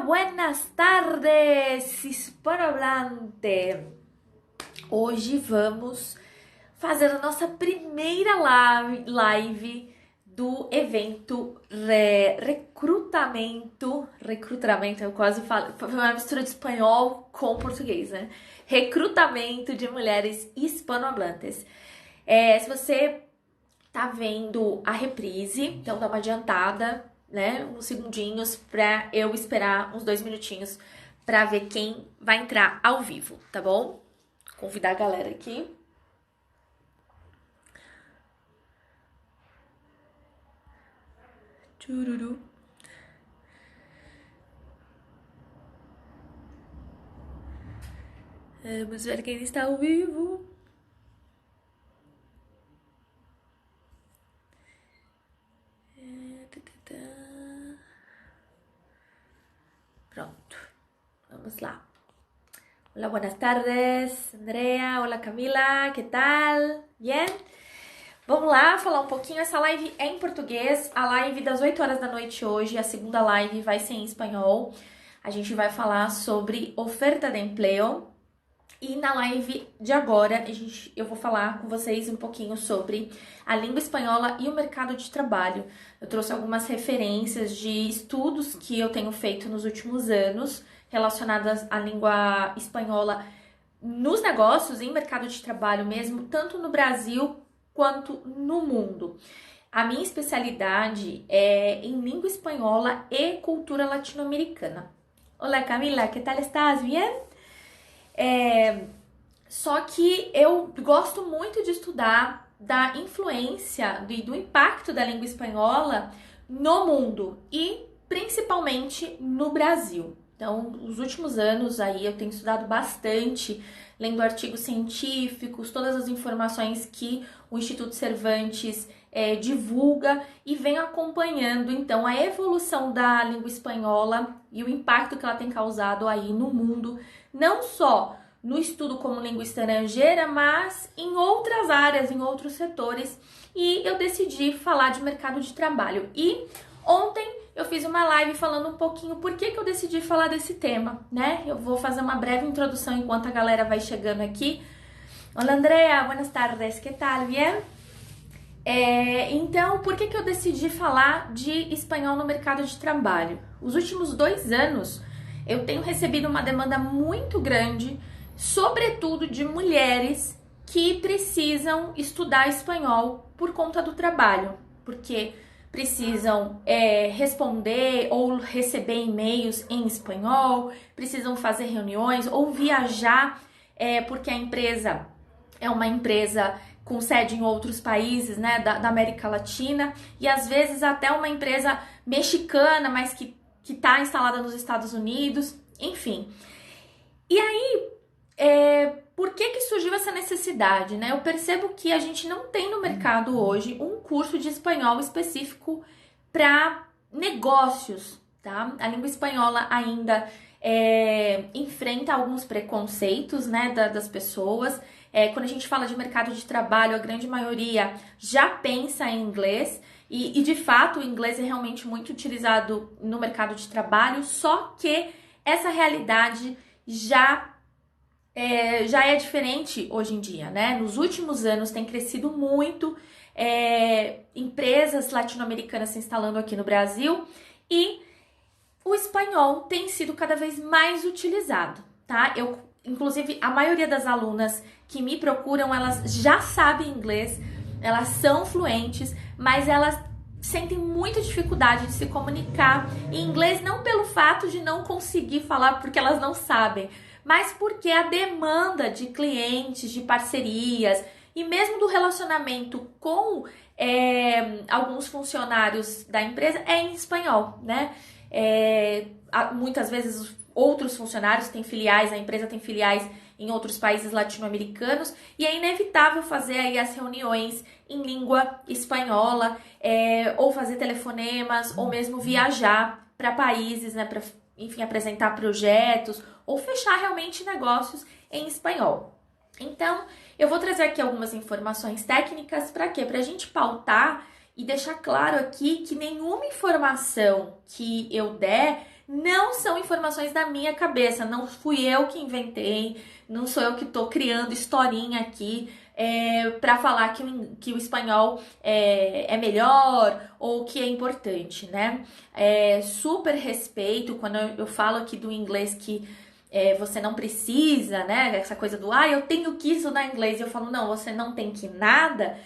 buenas tardes, hispanohablante! Hoje vamos fazer a nossa primeira live do evento recrutamento, eu quase falo, foi uma mistura de espanhol com português, né? Recrutamento de mulheres hispanohablantes. Se você tá vendo a reprise, então dá uma adiantada, né, uns segundinhos pra eu esperar uns 2 minutinhos pra ver quem vai entrar ao vivo, tá bom? Convidar a galera aqui. Tchururu. Vamos ver quem está ao vivo. Pronto, vamos lá. Hola, buenas tardes, Andrea. Hola, Camila, que tal? Bien? Vamos lá falar um pouquinho. Essa live é em português. A live das 8 horas da noite hoje, a segunda live, vai ser em espanhol. A gente vai falar sobre oferta de empleo. E na live de agora, eu vou falar com vocês um pouquinho sobre a língua espanhola e o mercado de trabalho. Eu trouxe algumas referências de estudos que eu tenho feito nos últimos anos relacionadas à língua espanhola nos negócios, em mercado de trabalho mesmo, tanto no Brasil quanto no mundo. A minha especialidade é em língua espanhola e cultura latino-americana. Olá, Camila, que tal estás? Bien? Só que eu gosto muito de estudar da influência e do impacto da língua espanhola no mundo e principalmente no Brasil. Então, nos últimos anos aí eu tenho estudado bastante, lendo artigos científicos, todas as informações que o Instituto Cervantes divulga e venho acompanhando então a evolução da língua espanhola e o impacto que ela tem causado aí no mundo, não só no estudo como língua estrangeira, mas em outras áreas, em outros setores, e eu decidi falar de mercado de trabalho. E ontem eu fiz uma live falando um pouquinho por que eu decidi falar desse tema, né? Eu vou fazer uma breve introdução enquanto a galera vai chegando aqui. Olá, Andrea, buenas tardes, que tal? Bien? Então, por que eu decidi falar de espanhol no mercado de trabalho? Os últimos 2 anos eu tenho recebido uma demanda muito grande, sobretudo de mulheres que precisam estudar espanhol por conta do trabalho, porque precisam responder ou receber e-mails em espanhol, precisam fazer reuniões ou viajar, porque a empresa é uma empresa com sede em outros países, né, da América Latina, e às vezes até uma empresa mexicana, mas que está instalada nos Estados Unidos, enfim. E aí, por que surgiu essa necessidade, né? Eu percebo que a gente não tem no mercado hoje um curso de espanhol específico para negócios, tá? A língua espanhola ainda enfrenta alguns preconceitos, né, das pessoas. Quando a gente fala de mercado de trabalho, a grande maioria já pensa em inglês e de fato o inglês é realmente muito utilizado no mercado de trabalho, só que essa realidade já é diferente hoje em dia, né? Nos últimos anos tem crescido muito empresas latino-americanas se instalando aqui no Brasil e o espanhol tem sido cada vez mais utilizado, tá? Inclusive, a maioria das alunas que me procuram, elas já sabem inglês, elas são fluentes, mas elas sentem muita dificuldade de se comunicar em inglês, não pelo fato de não conseguir falar porque elas não sabem, mas porque a demanda de clientes, de parcerias e mesmo do relacionamento com alguns funcionários da empresa é em espanhol, né? Muitas vezes outros funcionários têm filiais, a empresa tem filiais em outros países latino-americanos e é inevitável fazer aí as reuniões em língua espanhola, ou fazer telefonemas, ou mesmo viajar para países, né, para, enfim, apresentar projetos ou fechar realmente negócios em espanhol. Então, eu vou trazer aqui algumas informações técnicas para quê? Para a gente pautar e deixar claro aqui que nenhuma informação que eu der Não são informações da minha cabeça, não fui eu que inventei, não sou eu que tô criando historinha aqui para falar que o espanhol é melhor ou que é importante, né? Super respeito quando eu falo aqui do inglês que você não precisa, né? Essa coisa do, eu tenho que estudar inglês. Eu falo, não, você não tem que nada.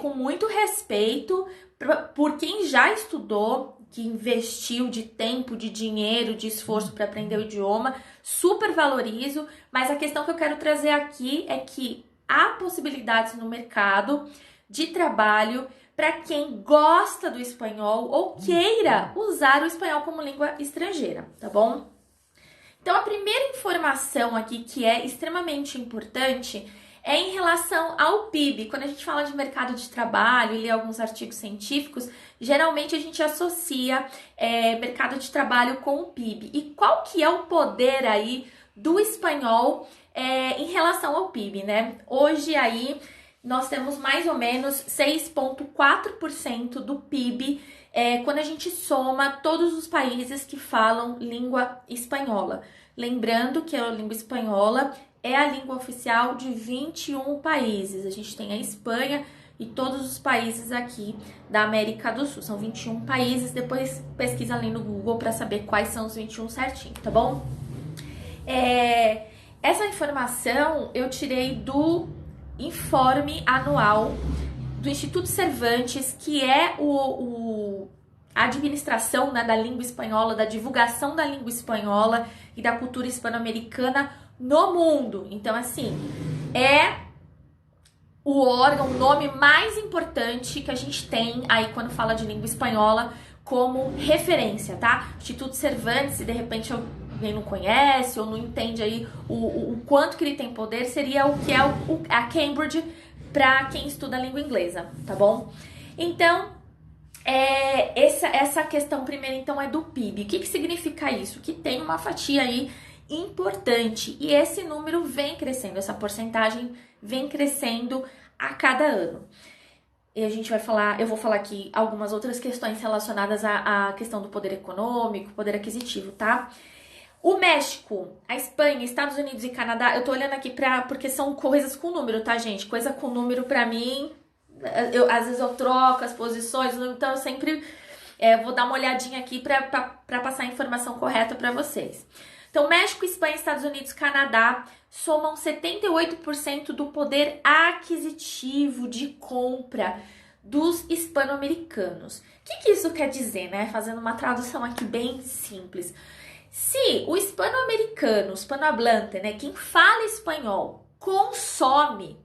Com muito respeito por quem já estudou, que investiu de tempo, de dinheiro, de esforço para aprender o idioma. Super valorizo, mas a questão que eu quero trazer aqui é que há possibilidades no mercado de trabalho para quem gosta do espanhol ou queira usar o espanhol como língua estrangeira, tá bom? Então, a primeira informação aqui que é extremamente importante é em relação ao PIB. Quando a gente fala de mercado de trabalho e lê alguns artigos científicos, geralmente a gente associa mercado de trabalho com o PIB. E qual que é o poder aí do espanhol em relação ao PIB, né? Hoje aí nós temos mais ou menos 6,4% do PIB quando a gente soma todos os países que falam língua espanhola. Lembrando que a língua espanhola é a língua oficial de 21 países. A gente tem a Espanha e todos os países aqui da América do Sul. São 21 países. Depois pesquisa ali no Google para saber quais são os 21 certinho, tá bom? Essa informação eu tirei do informe anual do Instituto Cervantes, que é a administração, né, da língua espanhola, da divulgação da língua espanhola e da cultura hispano-americana no mundo. Então, assim, é o órgão, o nome mais importante que a gente tem aí quando fala de língua espanhola como referência, tá? Instituto Cervantes, se de repente alguém não conhece ou não entende aí o quanto que ele tem poder, seria o que é a Cambridge para quem estuda a língua inglesa, tá bom? Então, essa questão primeiro, então, é do PIB. O que significa isso? Que tem uma fatia aí importante e esse número vem crescendo, essa porcentagem vem crescendo a cada ano. E eu vou falar aqui algumas outras questões relacionadas à questão do poder econômico, poder aquisitivo, tá? O México, a Espanha, Estados Unidos e Canadá, eu tô olhando aqui porque são coisas com número, tá, gente? Coisa com número pra mim, às vezes eu troco as posições, então eu sempre vou dar uma olhadinha aqui pra passar a informação correta pra vocês. Então, México, Espanha, Estados Unidos, Canadá somam 78% do poder aquisitivo de compra dos hispano-americanos. O que isso quer dizer, né? Fazendo uma tradução aqui bem simples. Se o hispano-americano, o hispanohablante, né, quem fala espanhol, consome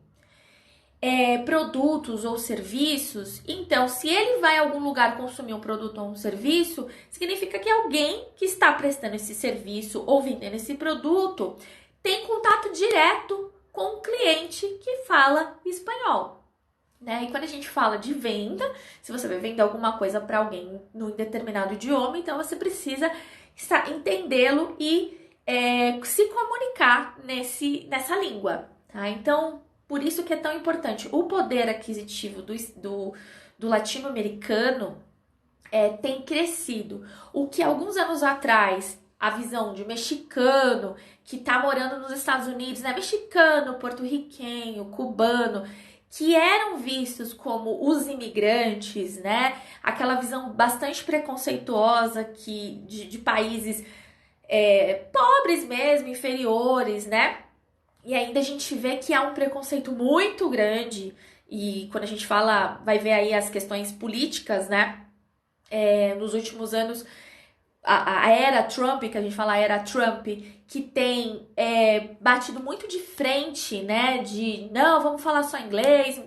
produtos ou serviços, então se ele vai a algum lugar consumir um produto ou um serviço, significa que alguém que está prestando esse serviço ou vendendo esse produto tem contato direto com o cliente que fala espanhol, né? E quando a gente fala de venda, se você vai vender alguma coisa para alguém num determinado idioma, então você precisa entendê-lo e se comunicar nessa língua, tá? Então, por isso que é tão importante. O poder aquisitivo do latino-americano tem crescido. O que alguns anos atrás, a visão de mexicano que tá morando nos Estados Unidos, né? Mexicano, porto-riquenho, cubano, que eram vistos como os imigrantes, né? Aquela visão bastante preconceituosa de países pobres mesmo, inferiores, né? E ainda a gente vê que há um preconceito muito grande, e quando a gente fala, vai ver aí as questões políticas, né? Nos últimos anos, a era Trump, que a gente fala a era Trump, que tem batido muito de frente, né? De, não, vamos falar só inglês,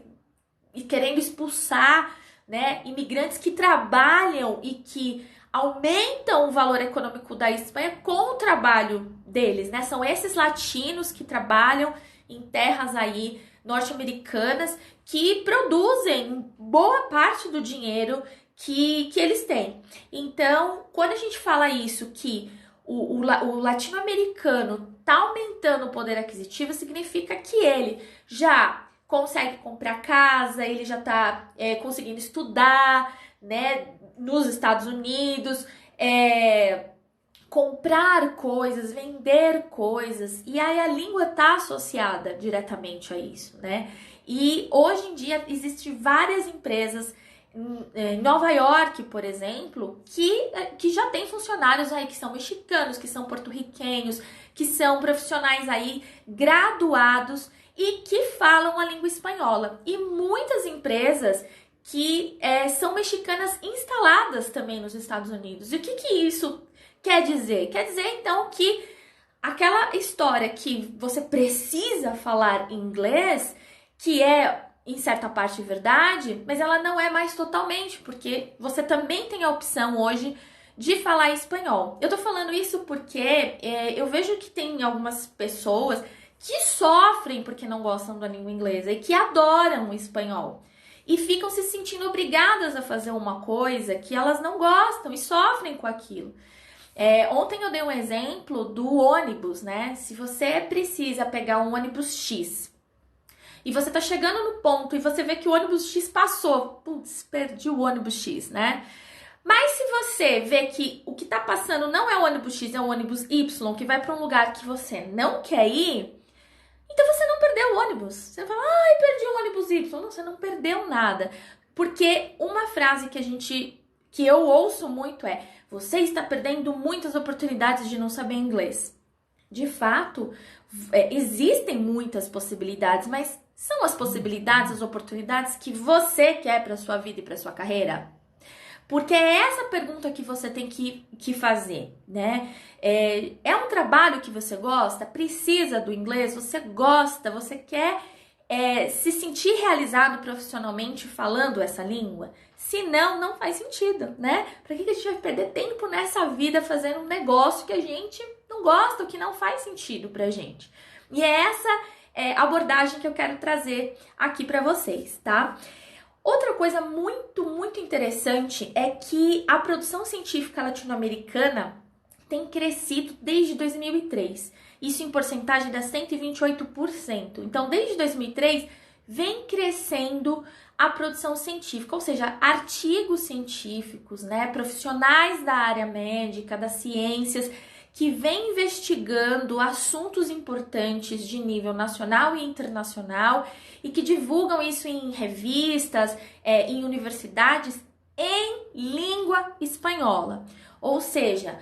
e querendo expulsar, né, imigrantes que trabalham e que aumentam o valor econômico da Espanha com o trabalho deles, né? São esses latinos que trabalham em terras aí norte-americanas que produzem boa parte do dinheiro que eles têm. Então, quando a gente fala isso, que o latino-americano está aumentando o poder aquisitivo, significa que ele já consegue comprar casa, ele já está conseguindo estudar, né, nos Estados Unidos, comprar coisas, vender coisas, e aí a língua está associada diretamente a isso, né? E hoje em dia existem várias empresas em Nova York, por exemplo, que já tem funcionários aí que são mexicanos, que são porto-riquenhos, que são profissionais aí graduados e que falam a língua espanhola. E muitas empresas que são mexicanas instaladas também nos Estados Unidos. E o que isso quer dizer? Quer dizer, então, que aquela história que você precisa falar inglês, que é, em certa parte, verdade, mas ela não é mais totalmente, porque você também tem a opção hoje de falar espanhol. Eu tô falando isso porque eu vejo que tem algumas pessoas que sofrem porque não gostam da língua inglesa e que adoram o espanhol. E ficam se sentindo obrigadas a fazer uma coisa que elas não gostam e sofrem com aquilo. Ontem eu dei um exemplo do ônibus, né? Se você precisa pegar um ônibus X e você tá chegando no ponto e você vê que o ônibus X passou, putz, perdi o ônibus X, né? Mas se você vê que o que tá passando não é o ônibus X, é o ônibus Y, que vai para um lugar que você não quer ir, então você não perdeu o ônibus. Você fala, ai, perdi o ônibus Y. Não, você não perdeu nada. Porque uma frase que eu ouço muito é: você está perdendo muitas oportunidades de não saber inglês. De fato, existem muitas possibilidades, mas são as possibilidades, as oportunidades que você quer para sua vida e para sua carreira? Porque é essa pergunta que você tem que fazer, né? É um trabalho que você gosta? Precisa do inglês? Você gosta? Você quer se sentir realizado profissionalmente falando essa língua? Se não, não faz sentido, né? Pra que a gente vai perder tempo nessa vida fazendo um negócio que a gente não gosta, ou que não faz sentido pra gente? E é essa abordagem que eu quero trazer aqui pra vocês, tá? Outra coisa muito, muito interessante é que a produção científica latino-americana tem crescido desde 2003. Isso em porcentagem dá 128%. Então, desde 2003, vem crescendo a produção científica, ou seja, artigos científicos, né, profissionais da área médica, das ciências, que vem investigando assuntos importantes de nível nacional e internacional e que divulgam isso em revistas, em universidades, em língua espanhola. Ou seja,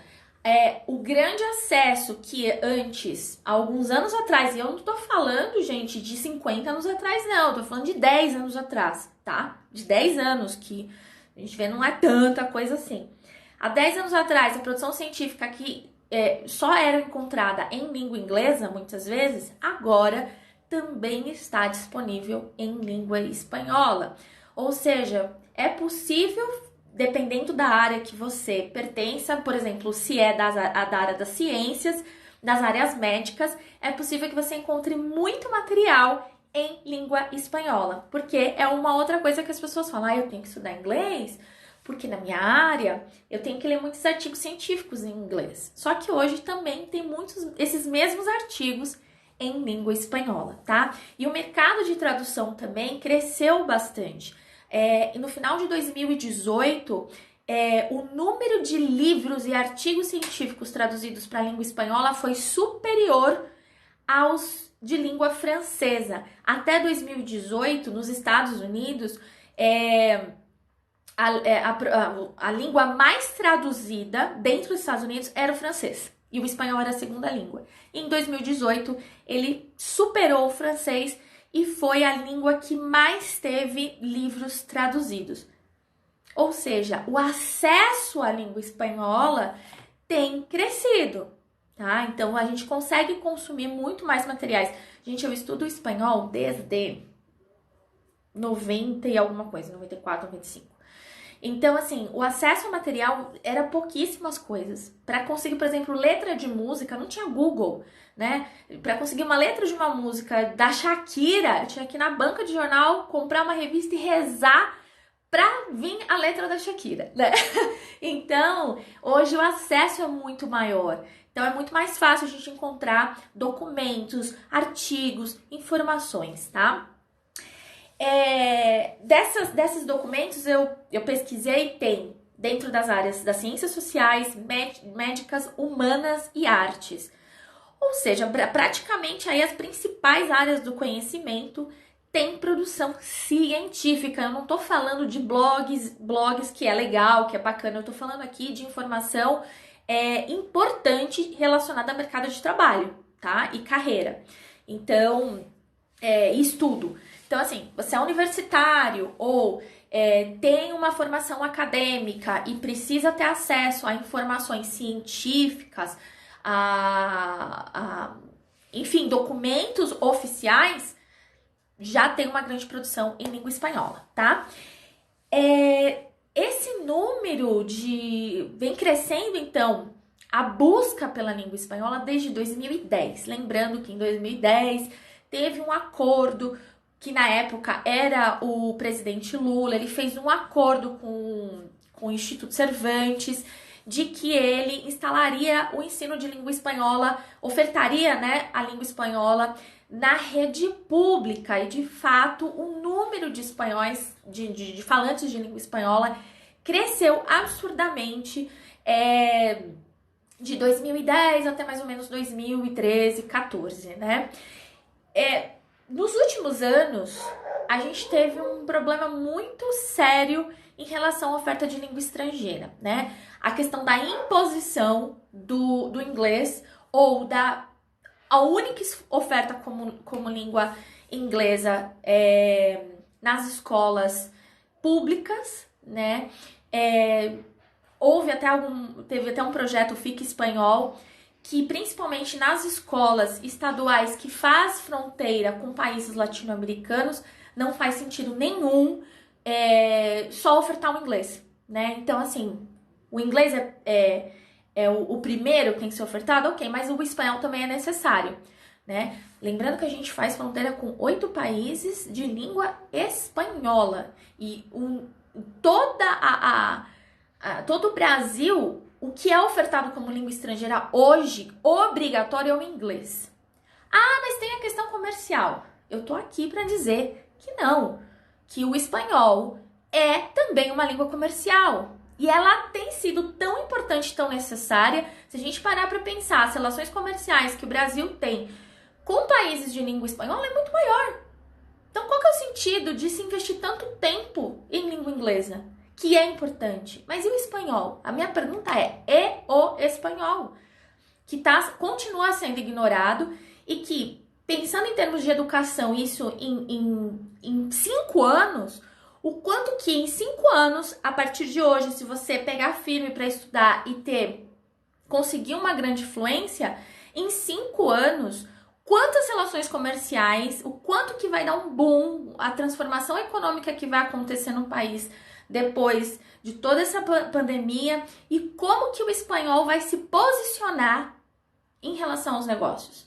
o grande acesso que antes, alguns anos atrás, e eu não tô falando, gente, de 50 anos atrás, não, eu tô falando de 10 anos atrás, tá? De 10 anos, que a gente vê não é tanta coisa assim. Há 10 anos atrás, a produção científica que só era encontrada em língua inglesa, muitas vezes, agora também está disponível em língua espanhola. Ou seja, é possível, dependendo da área que você pertença, por exemplo, se é da área das ciências, das áreas médicas, é possível que você encontre muito material em língua espanhola. Porque é uma outra coisa que as pessoas falam, eu tenho que estudar inglês, porque na minha área eu tenho que ler muitos artigos científicos em inglês. Só que hoje também tem muitos esses mesmos artigos em língua espanhola, tá? E o mercado de tradução também cresceu bastante. No final de 2018, o número de livros e artigos científicos traduzidos para a língua espanhola foi superior aos de língua francesa. Até 2018, nos Estados Unidos, a língua mais traduzida dentro dos Estados Unidos era o francês. E o espanhol era a segunda língua. Em 2018, ele superou o francês e foi a língua que mais teve livros traduzidos. Ou seja, o acesso à língua espanhola tem crescido, tá? Então, a gente consegue consumir muito mais materiais. Gente, eu estudo espanhol desde 90 e alguma coisa, 94, 95. Então, assim, o acesso ao material era pouquíssimas coisas. Para conseguir, por exemplo, letra de música, não tinha Google, né? Para conseguir uma letra de uma música da Shakira, eu tinha que ir na banca de jornal, comprar uma revista e rezar para vir a letra da Shakira, né? Então, hoje o acesso é muito maior. Então, é muito mais fácil a gente encontrar documentos, artigos, informações, tá? Desses documentos eu pesquisei, tem dentro das áreas das ciências sociais, médicas, humanas e artes. Ou seja, praticamente aí as principais áreas do conhecimento têm produção científica. Eu não estou falando de blogs que é legal, que é bacana. Eu estou falando aqui de informação importante relacionada ao mercado de trabalho, tá? E carreira. Então, estudo. Então, assim, você é universitário ou tem uma formação acadêmica e precisa ter acesso a informações científicas, enfim, documentos oficiais, já tem uma grande produção em língua espanhola, tá? Esse número vem crescendo, então, a busca pela língua espanhola desde 2010. Lembrando que em 2010 teve um acordo que na época era o presidente Lula, ele fez um acordo com o Instituto Cervantes de que ele instalaria o ensino de língua espanhola, ofertaria, né, a língua espanhola na rede pública. E de fato o número de espanhóis, de falantes de língua espanhola cresceu absurdamente de 2010 até mais ou menos 2013, 14, né? Nos últimos anos, a gente teve um problema muito sério em relação à oferta de língua estrangeira, né? A questão da imposição do inglês ou a única oferta como língua inglesa nas escolas públicas, né? Teve até um projeto Fica Espanhol, que principalmente nas escolas estaduais que faz fronteira com países latino-americanos, não faz sentido nenhum só ofertar o inglês, né? Então, assim, o inglês o primeiro que tem que ser ofertado, ok, mas o espanhol também é necessário, né? Lembrando que a gente faz fronteira com 8 países de língua espanhola e todo o Brasil, o que é ofertado como língua estrangeira hoje, obrigatório é o inglês. Mas tem a questão comercial. Eu tô aqui para dizer que não, que o espanhol é também uma língua comercial. E ela tem sido tão importante, tão necessária, se a gente parar para pensar, as relações comerciais que o Brasil tem com países de língua espanhola é muito maior. Então, qual que é o sentido de se investir tanto tempo em língua inglesa? Que é importante. Mas e o espanhol? A minha pergunta é o espanhol? Que continua sendo ignorado e que, pensando em termos de educação, isso em 5 anos, o quanto que em 5 anos, a partir de hoje, se você pegar firme para estudar e conseguir uma grande fluência, em 5 anos, quantas relações comerciais, o quanto que vai dar um boom, a transformação econômica que vai acontecer no país depois de toda essa pandemia e como que o espanhol vai se posicionar em relação aos negócios.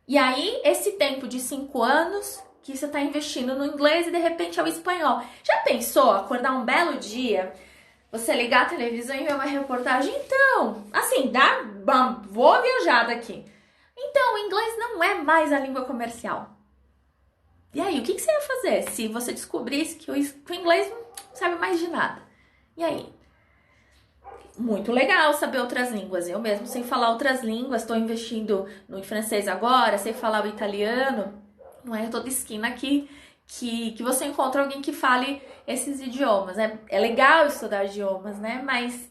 E aí, esse tempo de 5 anos que você está investindo no inglês e de repente é o espanhol. Já pensou acordar um belo dia, você ligar a televisão e ver uma reportagem? Então, assim, dá uma boa viajada aqui. Então, o inglês não é mais a língua comercial. E aí, o que você ia fazer se você descobrisse que o inglês não sabe mais de nada? E aí? Muito legal saber outras línguas. Eu mesmo sei falar outras línguas, estou investindo no francês agora, sei falar o italiano. Não é toda esquina que você encontra alguém que fale esses idiomas. É legal estudar idiomas, né? Mas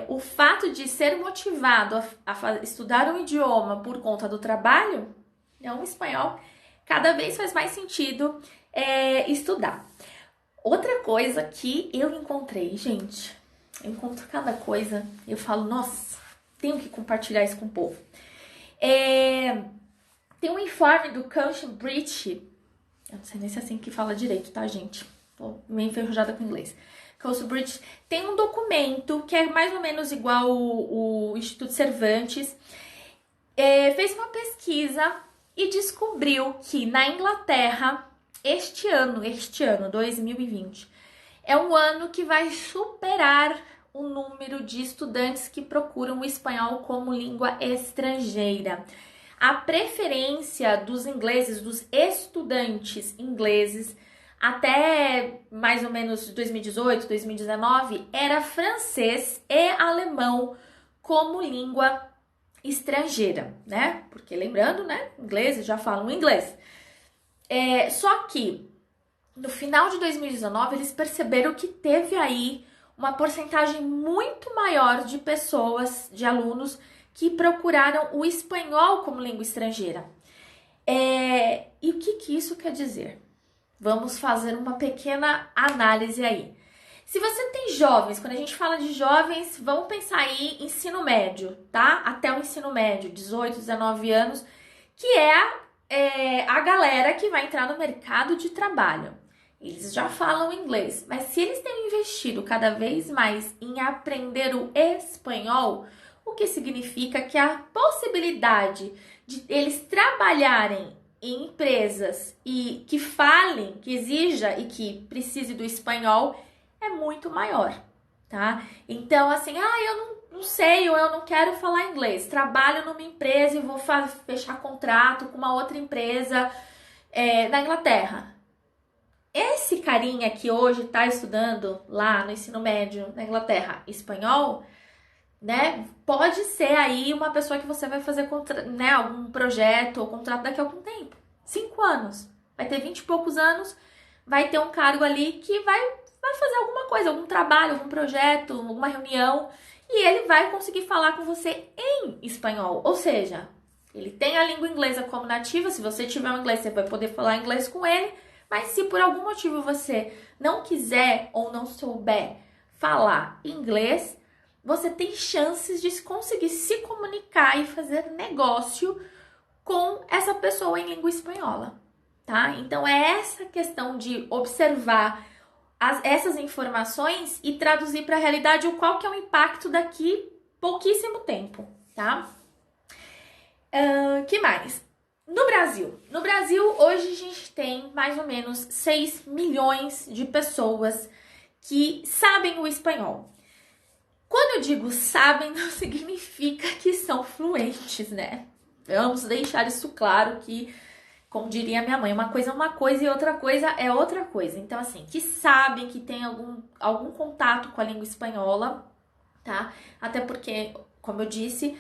o fato de ser motivado a estudar um idioma por conta do trabalho, um espanhol, cada vez faz mais sentido estudar. Outra coisa que eu encontrei, gente, eu encontro cada coisa, eu falo, nossa, tenho que compartilhar isso com o povo. Tem um informe do Cambridge, eu não sei nem se é assim que fala direito, tá, gente? Tô meio enferrujada com inglês. Cambridge tem um documento que é mais ou menos igual o Instituto Cervantes, fez uma pesquisa e descobriu que na Inglaterra, este ano, 2020, é um ano que vai superar o número de estudantes que procuram o espanhol como língua estrangeira. A preferência dos ingleses, dos estudantes ingleses, até mais ou menos 2018, 2019, era francês e alemão como língua estrangeira, né? Porque lembrando, né? Ingleses já falam inglês. Só que no final de 2019 eles perceberam que teve aí uma porcentagem muito maior de pessoas, de alunos, que procuraram o espanhol como língua estrangeira. E o que isso quer dizer? Vamos fazer uma pequena análise aí. Se você tem jovens, quando a gente fala de jovens, vamos pensar aí em ensino médio, tá? Até o ensino médio, 18, 19 anos, que é a galera que vai entrar no mercado de trabalho. Eles já falam inglês, mas se eles têm investido cada vez mais em aprender o espanhol, o que significa que a possibilidade de eles trabalharem em empresas e que falem, que exija e que precise do espanhol é muito maior, tá? Então, assim, eu não sei ou eu não quero falar inglês, trabalho numa empresa e vou fechar contrato com uma outra empresa na Inglaterra. Esse carinha que hoje está estudando lá no ensino médio na Inglaterra espanhol, né, pode ser aí uma pessoa que você vai fazer né, algum projeto ou contrato daqui a algum tempo. 5 anos. Vai ter 20 e poucos anos, vai ter um cargo ali que vai fazer alguma coisa, algum trabalho, algum projeto, alguma reunião, e ele vai conseguir falar com você em espanhol. Ou seja, ele tem a língua inglesa como nativa, se você tiver um inglês, você vai poder falar inglês com ele, mas se por algum motivo você não quiser ou não souber falar inglês, você tem chances de conseguir se comunicar e fazer negócio com essa pessoa em língua espanhola, tá? Então é essa questão de observar essas informações e traduzir para a realidade qual que é o impacto daqui pouquíssimo tempo, tá? Que mais? No Brasil, hoje a gente tem mais ou menos 6 milhões de pessoas que sabem o espanhol. Quando eu digo sabem, não significa que são fluentes, né? Vamos deixar isso claro que, como diria minha mãe, uma coisa é uma coisa e outra coisa é outra coisa. Então, assim, que sabem que tem algum contato com a língua espanhola, tá? Até porque, como eu disse,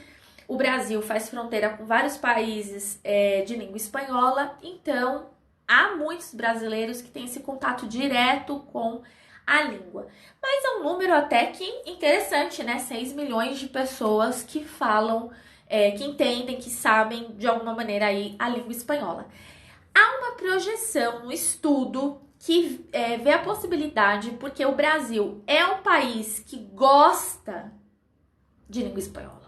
o Brasil faz fronteira com vários países de língua espanhola, então há muitos brasileiros que têm esse contato direto com a língua. Mas é um número até que interessante, né? 6 milhões de pessoas que falam, que entendem, que sabem de alguma maneira aí a língua espanhola. Há uma projeção no estudo que vê a possibilidade, porque o Brasil é um país que gosta de língua espanhola.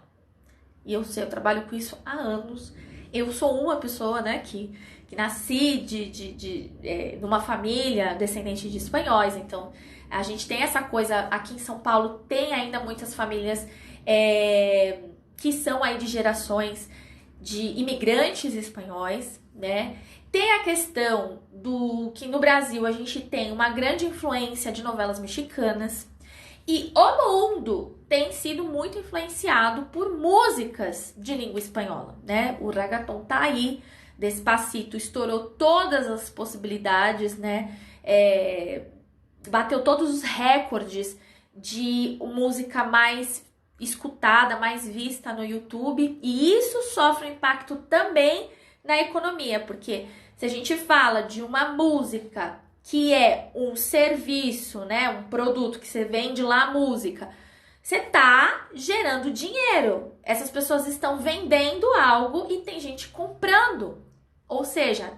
E eu sei, eu trabalho com isso há anos. Eu sou uma pessoa, né, que nasci de uma família descendente de espanhóis. Então, a gente tem essa coisa, aqui em São Paulo tem ainda muitas famílias que são aí de gerações de imigrantes espanhóis, né? Tem a questão do que no Brasil a gente tem uma grande influência de novelas mexicanas. E o mundo tem sido muito influenciado por músicas de língua espanhola, né? O reggaeton tá aí, Despacito estourou todas as possibilidades, né? Bateu todos os recordes de música mais escutada, mais vista no YouTube. E isso sofre um impacto também na economia, porque se a gente fala de uma música que é um serviço, né, um produto que você vende lá a música, você tá gerando dinheiro. Essas pessoas estão vendendo algo e tem gente comprando. Ou seja,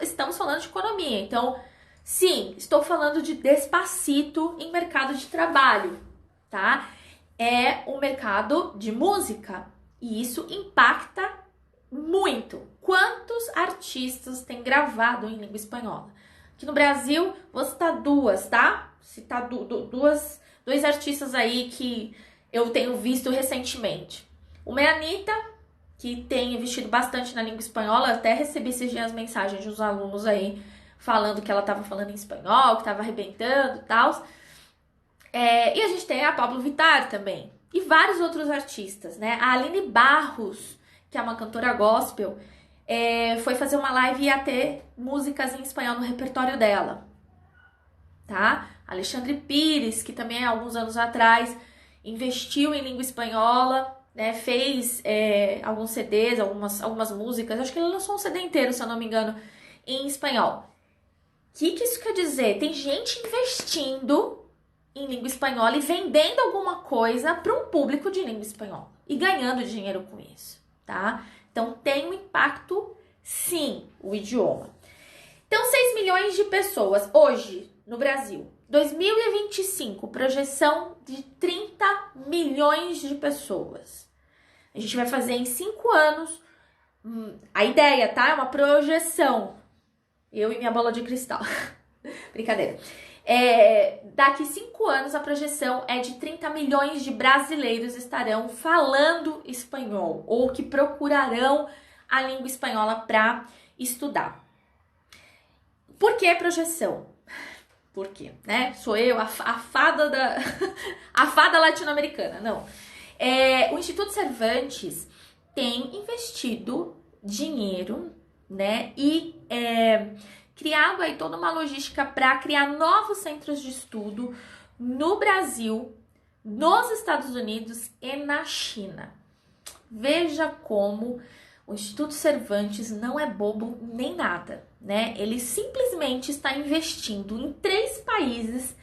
estamos falando de economia. Então, sim, estou falando de Despacito em mercado de trabalho, tá? É o mercado de música e isso impacta muito. Quantos artistas têm gravado em língua espanhola? Aqui no Brasil, vou citar duas, tá? Citar dois artistas aí que eu tenho visto recentemente. Uma é a Anitta, que tem investido bastante na língua espanhola. Eu até recebi esses dias mensagens dos alunos aí falando que ela estava falando em espanhol, que estava arrebentando e tal. E a gente tem a Pablo Vittar também. E vários outros artistas, né? A Aline Barros, que é uma cantora gospel, foi fazer uma live e ia ter músicas em espanhol no repertório dela. tá? Alexandre Pires, que também há alguns anos atrás investiu em língua espanhola, né? Fez alguns CDs, algumas músicas. Acho que ele lançou um CD inteiro, se eu não me engano, em espanhol. O que isso quer dizer? Tem gente investindo em língua espanhola e vendendo alguma coisa para um público de língua espanhola e ganhando dinheiro com isso, tá? Então tem um impacto, sim, o idioma. Então 6 milhões de pessoas hoje no Brasil. 2025, projeção de 30 milhões de pessoas. A gente vai fazer em 5 anos. A ideia, tá? É uma projeção. Eu e minha bola de cristal. Brincadeira. Daqui 5 anos, a projeção é de 30 milhões de brasileiros estarão falando espanhol ou que procurarão a língua espanhola para estudar. Por que projeção? Por quê? Né? Sou eu, a fada a fada latino-americana. Não. O Instituto Cervantes tem investido dinheiro, né? E criado aí toda uma logística para criar novos centros de estudo no Brasil, nos Estados Unidos e na China. Veja como o Instituto Cervantes não é bobo nem nada, né? Ele simplesmente está investindo em 3 países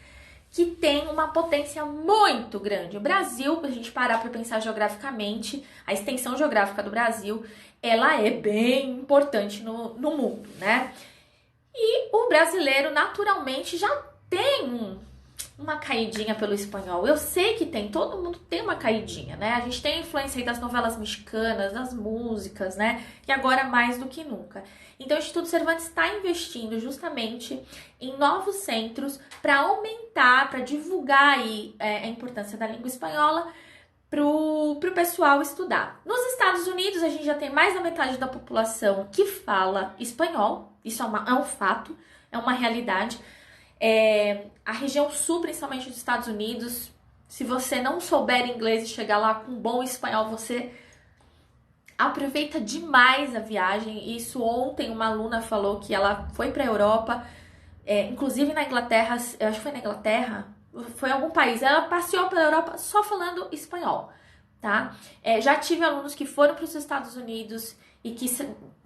que têm uma potência muito grande. O Brasil, para a gente parar para pensar geograficamente, a extensão geográfica do Brasil, ela é bem importante no mundo, né? E o brasileiro, naturalmente, já tem uma caidinha pelo espanhol. Eu sei que tem, todo mundo tem uma caidinha, né? A gente tem a influência aí das novelas mexicanas, das músicas, né? E agora mais do que nunca. Então, o Instituto Cervantes está investindo justamente em novos centros para aumentar, para divulgar aí a importância da língua espanhola pro pessoal estudar. Nos Estados Unidos, a gente já tem mais da metade da população que fala espanhol. Isso é um fato, é uma realidade. A região sul, principalmente dos Estados Unidos, se você não souber inglês e chegar lá com bom espanhol, você aproveita demais a viagem. Isso ontem uma aluna falou que ela foi para a Europa, inclusive na Inglaterra, eu acho que foi na Inglaterra, foi em algum país, ela passeou pela Europa só falando espanhol, tá? Já tive alunos que foram para os Estados Unidos e que,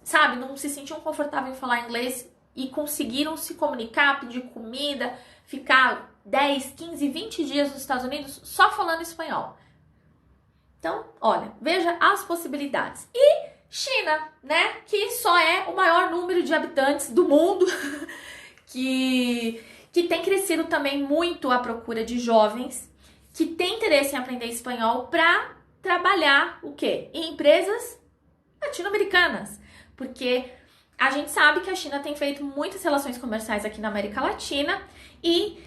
sabe, não se sentiam confortáveis em falar inglês e conseguiram se comunicar, pedir comida, ficar 10, 15, 20 dias nos Estados Unidos só falando espanhol. Então, olha, veja as possibilidades. E China, né, que só é o maior número de habitantes do mundo, que tem crescido também muito a procura de jovens que têm interesse em aprender espanhol para trabalhar o quê? Em empresas latino-americanas. Porque a gente sabe que a China tem feito muitas relações comerciais aqui na América Latina e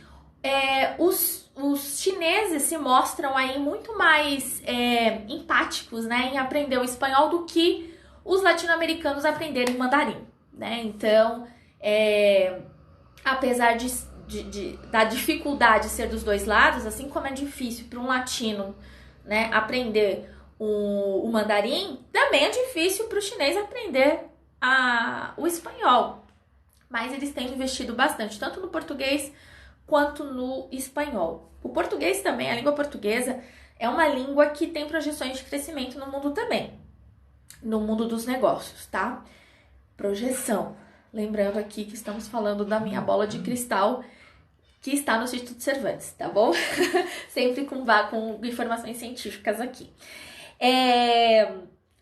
os chineses se mostram aí muito mais empáticos, né, em aprender o espanhol do que os latino-americanos aprenderem mandarim, né? Então, apesar da dificuldade ser dos dois lados, assim como é difícil para um latino, né, aprender o mandarim, também é difícil para o chinês aprender o espanhol. Mas eles têm investido bastante, tanto no português quanto no espanhol. O português também, a língua portuguesa, é uma língua que tem projeções de crescimento no mundo também, no mundo dos negócios, tá? Projeção. Lembrando aqui que estamos falando da minha bola de cristal, que está no Instituto Cervantes, tá bom? Sempre com informações científicas aqui.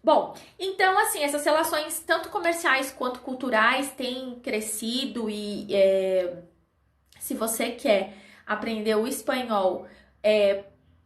Bom, então, assim, essas relações, tanto comerciais quanto culturais, têm crescido e se você quer aprender o espanhol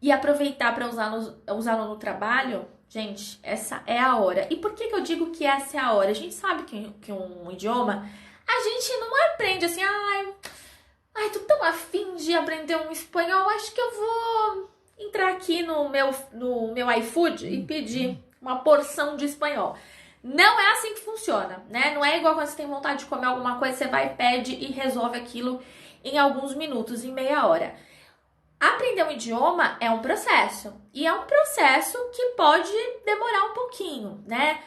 e aproveitar para usá-lo no trabalho, gente, essa é a hora. E por que eu digo que essa é a hora? A gente sabe que um idioma, a gente não aprende assim, ai, tô tão afim de aprender um espanhol, acho que eu vou entrar aqui no meu iFood e pedir uma porção de espanhol. Não é assim que funciona, né? Não é igual quando você tem vontade de comer alguma coisa, você vai, pede e resolve aquilo em alguns minutos, em meia hora. Aprender um idioma é um processo. E é um processo que pode demorar um pouquinho, né?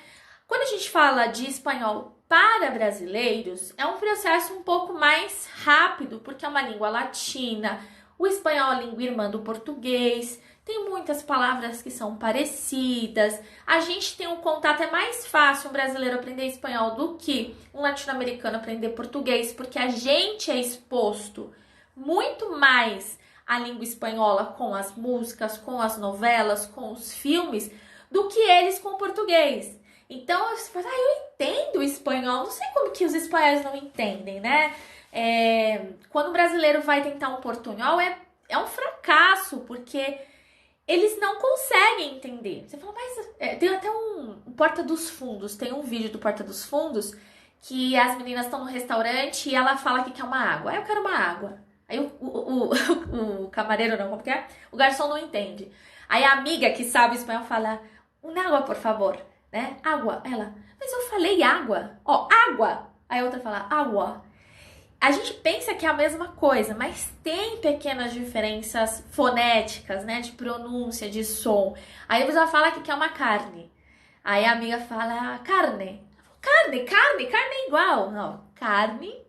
Quando a gente fala de espanhol Para brasileiros, é um processo um pouco mais rápido, porque é uma língua latina, o espanhol é a língua irmã do português, tem muitas palavras que são parecidas, a gente tem um contato, é mais fácil um brasileiro aprender espanhol do que um latino-americano aprender português, porque a gente é exposto muito mais à língua espanhola com as músicas, com as novelas, com os filmes, do que eles com o português. Então, você fala, eu entendo o espanhol, não sei como que os espanhóis não entendem, né? Quando o brasileiro vai tentar um portunhol, é um fracasso, porque eles não conseguem entender. Você fala, mas tem até um Porta dos Fundos, tem um vídeo do Porta dos Fundos, que as meninas estão no restaurante e ela fala que quer uma água. Aí eu quero uma água. Aí o camareiro, não, como que é? O garçom não entende. Aí a amiga que sabe espanhol fala, uma água, por favor. Né? Água. Ela, mas eu falei água. Ó, água. Aí a outra fala, água. A gente pensa que é a mesma coisa, mas tem pequenas diferenças fonéticas, né? De pronúncia, de som. Aí você fala que quer uma carne. Aí a amiga fala, carne. Carne é igual. Não, carne.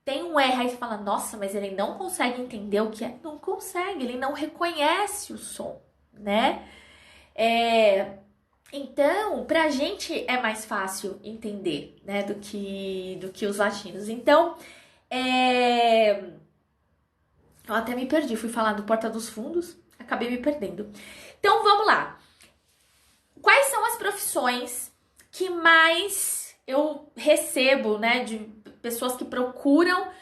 Tem um R, aí você fala, nossa, mas ele não consegue entender o que é. Não consegue, ele não reconhece o som, né? Então, pra gente é mais fácil entender, né, do que os latinos. Então, eu até me perdi, fui falar do Porta dos Fundos, acabei me perdendo. Então, vamos lá. Quais são as profissões que mais eu recebo, né, de pessoas que procuram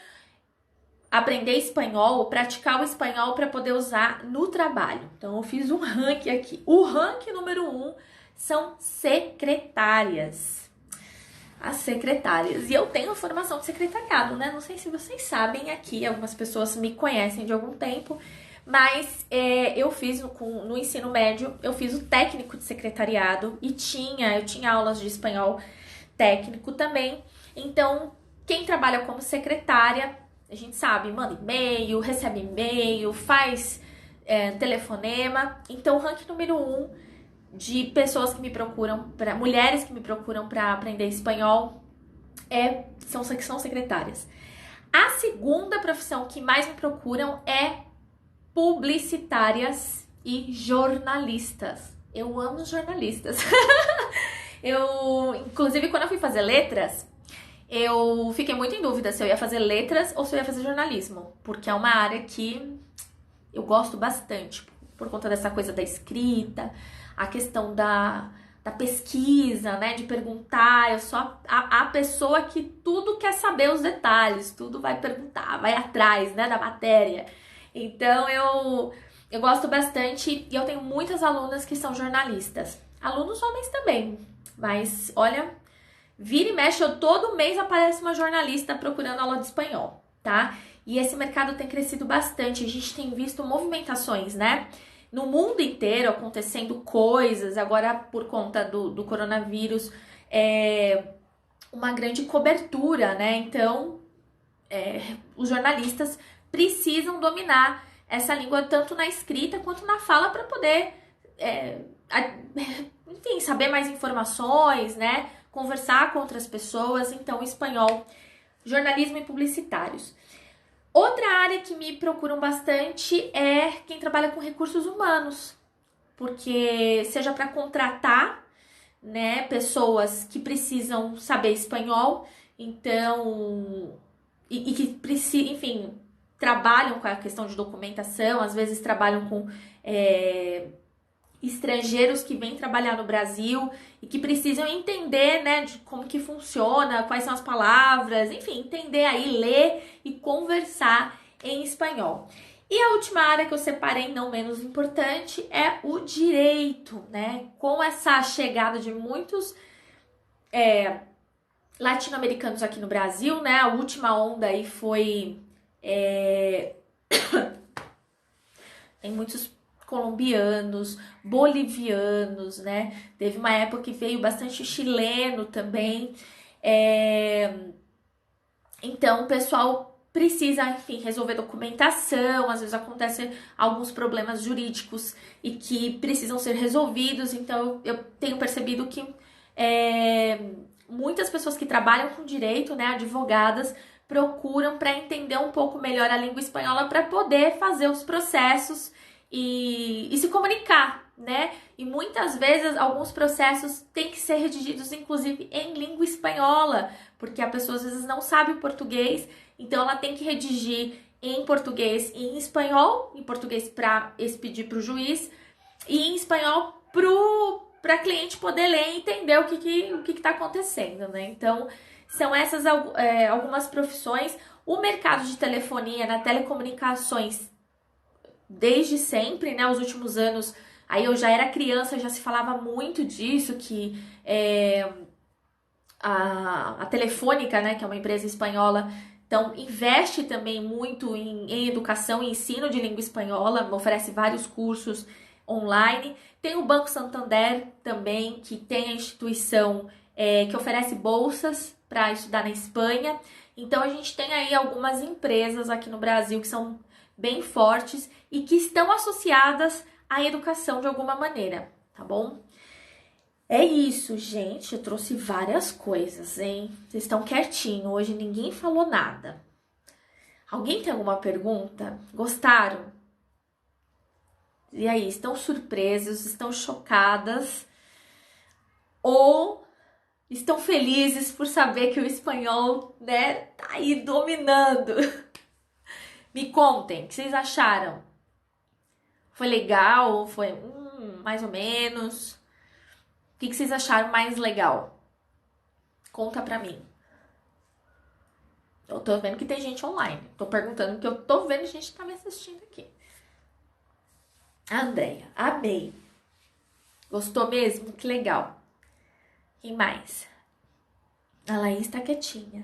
aprender espanhol ou praticar o espanhol para poder usar no trabalho? Então, eu fiz um ranking aqui. O ranking número 1 são secretárias. As secretárias. E eu tenho formação de secretariado, né? Não sei se vocês sabem aqui, algumas pessoas me conhecem de algum tempo, mas eu fiz no ensino médio, eu fiz o técnico de secretariado e eu tinha aulas de espanhol técnico também. Então, quem trabalha como secretária, a gente sabe, manda e-mail, recebe e-mail, faz telefonema. Então, o ranking número 1 de pessoas que me procuram, mulheres que me procuram para aprender espanhol, são secretárias. A segunda profissão que mais me procuram é publicitárias e jornalistas. Eu amo jornalistas. Inclusive, quando eu fui fazer letras, eu fiquei muito em dúvida se eu ia fazer letras ou se eu ia fazer jornalismo, porque é uma área que eu gosto bastante, por conta dessa coisa da escrita, a questão da pesquisa, né, de perguntar. Eu sou a pessoa que tudo quer saber os detalhes, tudo vai perguntar, vai atrás, né, da matéria. Então, eu gosto bastante e eu tenho muitas alunas que são jornalistas. Alunos homens também, mas, olha, vira e mexe, todo mês aparece uma jornalista procurando aula de espanhol, tá? E esse mercado tem crescido bastante, a gente tem visto movimentações, né? No mundo inteiro acontecendo coisas, agora por conta do coronavírus, uma grande cobertura, né? Então, os jornalistas precisam dominar essa língua tanto na escrita quanto na fala para poder, enfim, saber mais informações, né? Conversar com outras pessoas. Então, espanhol, jornalismo e publicitários. Outra área que me procuram bastante é quem trabalha com recursos humanos, porque seja para contratar, né, pessoas que precisam saber espanhol, então, e que precisam, enfim, trabalham com a questão de documentação, às vezes trabalham com estrangeiros que vêm trabalhar no Brasil e que precisam entender, né, de como que funciona, quais são as palavras, enfim, entender aí, ler e conversar em espanhol. E a última área que eu separei, não menos importante, é o direito, né? Com essa chegada de muitos latino-americanos aqui no Brasil, né? A última onda aí foi... Tem muitos colombianos, bolivianos, né? Teve uma época que veio bastante chileno também. Então, o pessoal precisa, enfim, resolver documentação, às vezes acontecem alguns problemas jurídicos e que precisam ser resolvidos. Então, eu tenho percebido que muitas pessoas que trabalham com direito, né, advogadas, procuram para entender um pouco melhor a língua espanhola para poder fazer os processos e se comunicar, né? E muitas vezes alguns processos têm que ser redigidos, inclusive, em língua espanhola, porque a pessoa às vezes não sabe o português, então ela tem que redigir em português e em espanhol, em português para expedir para o juiz e em espanhol para cliente poder ler e entender o que está acontecendo, né? Então, são essas algumas profissões. O mercado de telefonia, na telecomunicações, desde sempre, né? Os últimos anos, aí eu já era criança, já se falava muito disso, que a Telefônica, né? Que é uma empresa espanhola, então investe também muito em educação e ensino de língua espanhola, oferece vários cursos online. Tem o Banco Santander também, que tem a instituição que oferece bolsas para estudar na Espanha. Então, a gente tem aí algumas empresas aqui no Brasil que são bem fortes e que estão associadas à educação de alguma maneira, tá bom? É isso, gente. Eu trouxe várias coisas, hein? Vocês estão quietinhos. Hoje ninguém falou nada. Alguém tem alguma pergunta? Gostaram? E aí, estão surpresos? Estão chocadas? Ou estão felizes por saber que o espanhol, né, tá aí dominando? Me contem, o que vocês acharam? Foi legal? Foi mais ou menos? O que vocês acharam mais legal? Conta pra mim. Eu tô vendo que tem gente online. Tô perguntando porque eu tô vendo gente que tá me assistindo aqui. A Andréia, amei. Gostou mesmo? Que legal. Quem mais? A Laís tá quietinha.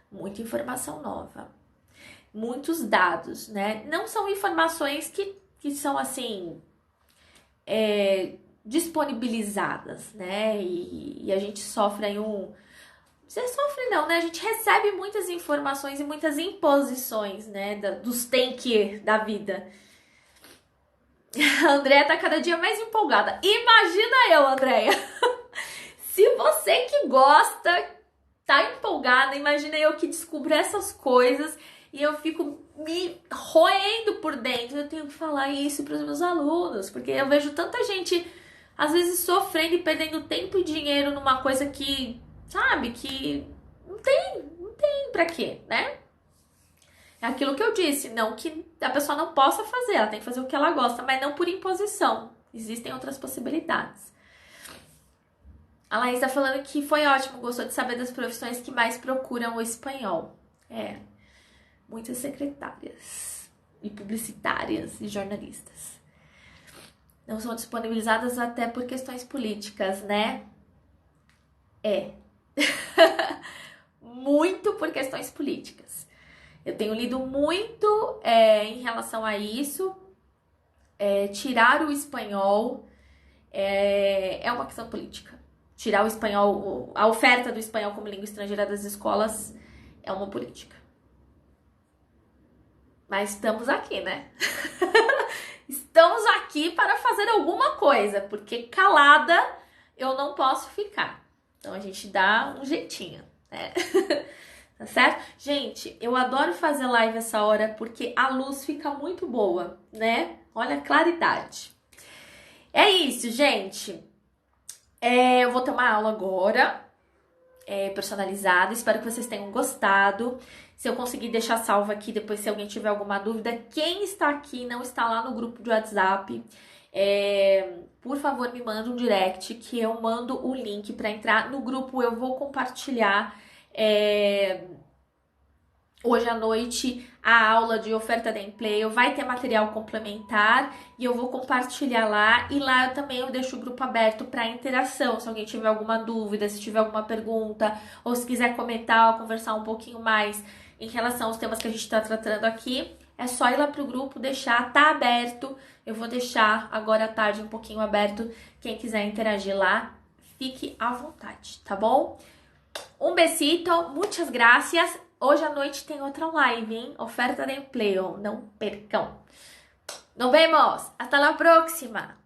Muita informação nova. Muitos dados, né? Não são informações que são, assim, disponibilizadas, né? E a gente sofre aí Você sofre não, né? A gente recebe muitas informações e muitas imposições, né? Dos tem que da vida. A Andréia tá cada dia mais empolgada. Imagina eu, Andréia. Se você que gosta, tá empolgada, imagina eu que descubro essas coisas e eu fico me roendo por dentro. Eu tenho que falar isso para os meus alunos, porque eu vejo tanta gente, às vezes, sofrendo e perdendo tempo e dinheiro numa coisa que, sabe, que não tem pra quê, né? É aquilo que eu disse, não que a pessoa não possa fazer, ela tem que fazer o que ela gosta, mas não por imposição. Existem outras possibilidades. A Laís tá falando que foi ótimo, gostou de saber das profissões que mais procuram o espanhol. Muitas secretárias e publicitárias e jornalistas. Não são disponibilizadas até por questões políticas, né? Muito por questões políticas. Eu tenho lido muito em relação a isso. Tirar o espanhol é uma questão política. Tirar o espanhol, a oferta do espanhol como língua estrangeira das escolas é uma política. Mas estamos aqui, né? Estamos aqui para fazer alguma coisa, porque calada eu não posso ficar. Então a gente dá um jeitinho, né? Tá certo? Gente, eu adoro fazer live essa hora porque a luz fica muito boa, né? Olha a claridade. É isso, gente. Eu vou ter uma aula agora, personalizada. Espero que vocês tenham gostado. Se eu conseguir deixar salvo aqui, depois se alguém tiver alguma dúvida, quem está aqui não está lá no grupo de WhatsApp, por favor, me manda um direct que eu mando o link para entrar no grupo. Eu vou compartilhar hoje à noite a aula de oferta de emprego, vai ter material complementar e eu vou compartilhar lá. E lá eu deixo o grupo aberto para interação, se alguém tiver alguma dúvida, se tiver alguma pergunta, ou se quiser comentar ou conversar um pouquinho mais em relação aos temas que a gente está tratando aqui, é só ir lá pro grupo, deixar, tá aberto. Eu vou deixar agora à tarde um pouquinho aberto, quem quiser interagir lá, fique à vontade, tá bom? Um besito, muitas gracias. Hoje à noite tem outra live, hein? Oferta de emprego, não percam. Nos vemos, hasta la próxima.